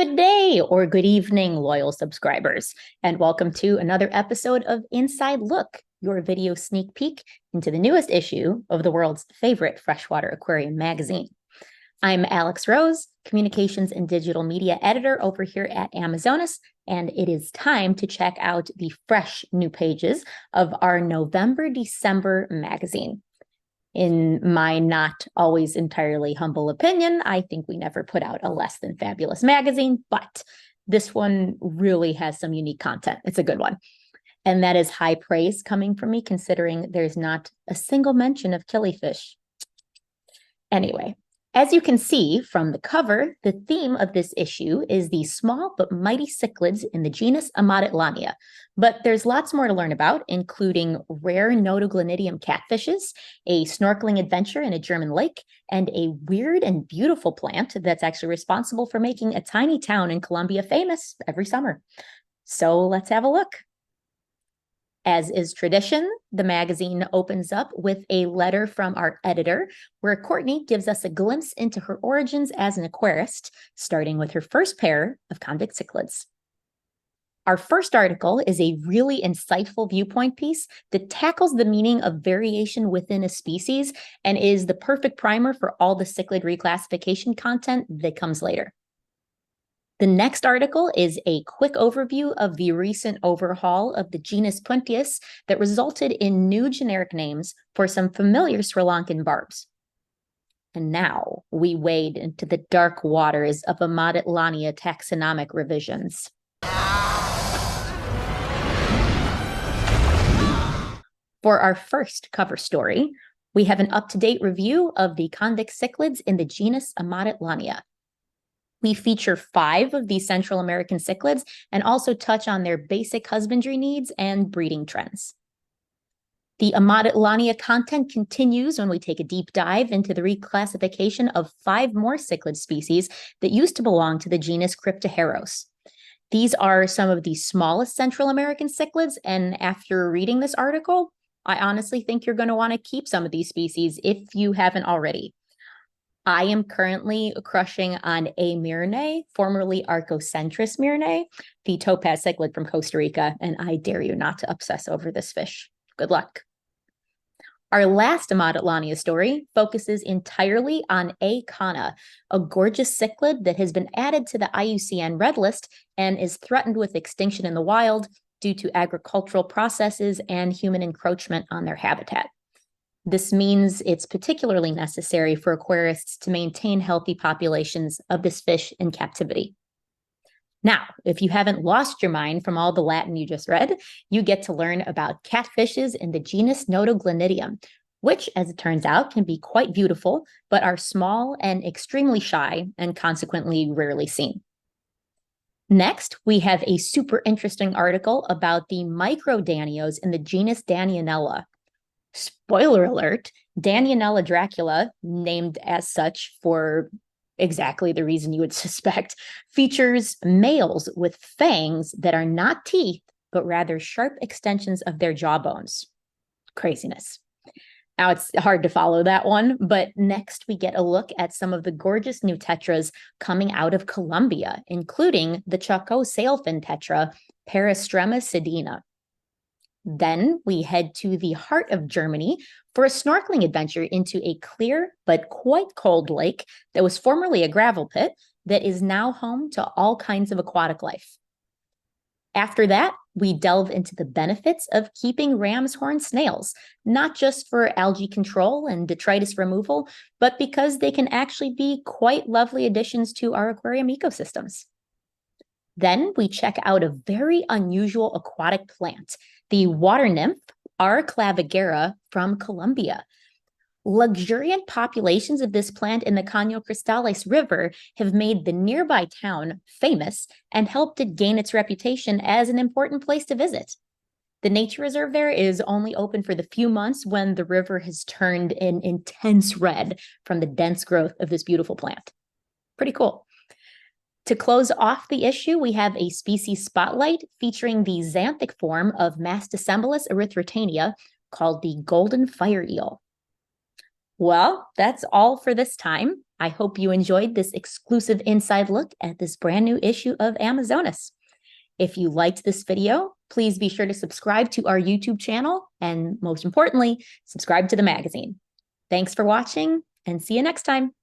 Good day or good evening, loyal subscribers, and welcome to another episode of Inside Look, your video sneak peek into the newest issue of the world's favorite freshwater aquarium magazine. I'm Alex Rose, Communications and Digital Media Editor over here at Amazonas, and it is time to check out the fresh new pages of our November-December magazine. In my not always entirely humble opinion, I think we never put out a less than fabulous magazine, but this one really has some unique content. It's a good one. And that is high praise coming from me, considering there's not a single mention of killifish. Anyway, as you can see from the cover, the theme of this issue is the small but mighty cichlids in the genus Amatitlania. But there's lots more to learn about, including rare Notoglanidium catfishes, a snorkeling adventure in a German lake, and a weird and beautiful plant that's actually responsible for making a tiny town in Colombia famous every summer. So let's have a look. As is tradition, the magazine opens up with a letter from our editor, where Courtney gives us a glimpse into her origins as an aquarist, starting with her first pair of convict cichlids. Our first article is a really insightful viewpoint piece that tackles the meaning of variation within a species and is the perfect primer for all the cichlid reclassification content that comes later. The next article is a quick overview of the recent overhaul of the genus Puntius that resulted in new generic names for some familiar Sri Lankan barbs. And now we wade into the dark waters of Amatitlania taxonomic revisions. For our first cover story, we have an up-to-date review of the convict cichlids in the genus Amatitlania. We feature 5 of these Central American cichlids and also touch on their basic husbandry needs and breeding trends. The Amatitlania content continues when we take a deep dive into the reclassification of 5 more cichlid species that used to belong to the genus Cryptoheros. These are some of the smallest Central American cichlids, and after reading this article, I honestly think you're going to want to keep some of these species if you haven't already. I am currently crushing on A. myrnae, formerly Archocentris myrnae, the topaz cichlid from Costa Rica, and I dare you not to obsess over this fish. Good luck. Our last Amatitlania story focuses entirely on A. kanna, a gorgeous cichlid that has been added to the IUCN Red List and is threatened with extinction in the wild due to agricultural processes and human encroachment on their habitat. This means it's particularly necessary for aquarists to maintain healthy populations of this fish in captivity. Now, if you haven't lost your mind from all the Latin you just read, you get to learn about catfishes in the genus Notoglanidium, which, as it turns out, can be quite beautiful, but are small and extremely shy and consequently rarely seen. Next, we have a super interesting article about the microdanios in the genus Danionella. Spoiler alert, Danionella dracula, named as such for exactly the reason you would suspect, features males with fangs that are not teeth, but rather sharp extensions of their jawbones. Craziness. Now, it's hard to follow that one, but next we get a look at some of the gorgeous new tetras coming out of Colombia, including the Chaco sailfin tetra, Peristrema sedina. Then we head to the heart of Germany for a snorkeling adventure into a clear but quite cold lake that was formerly a gravel pit that is now home to all kinds of aquatic life. After that, we delve into the benefits of keeping ramshorn snails, not just for algae control and detritus removal, but because they can actually be quite lovely additions to our aquarium ecosystems. Then we check out a very unusual aquatic plant, the water nymph, R. clavigera from Colombia. Luxuriant populations of this plant in the Caño Cristales River have made the nearby town famous and helped it gain its reputation as an important place to visit. The nature reserve there is only open for the few months when the river has turned an intense red from the dense growth of this beautiful plant. Pretty cool. To close off the issue, we have a species spotlight featuring the xanthic form of Masticembulus erythritania called the golden fire eel. Well, that's all for this time. I hope you enjoyed this exclusive inside look at this brand new issue of Amazonas. If you liked this video, please be sure to subscribe to our YouTube channel, and most importantly, subscribe to the magazine. Thanks for watching, and see you next time.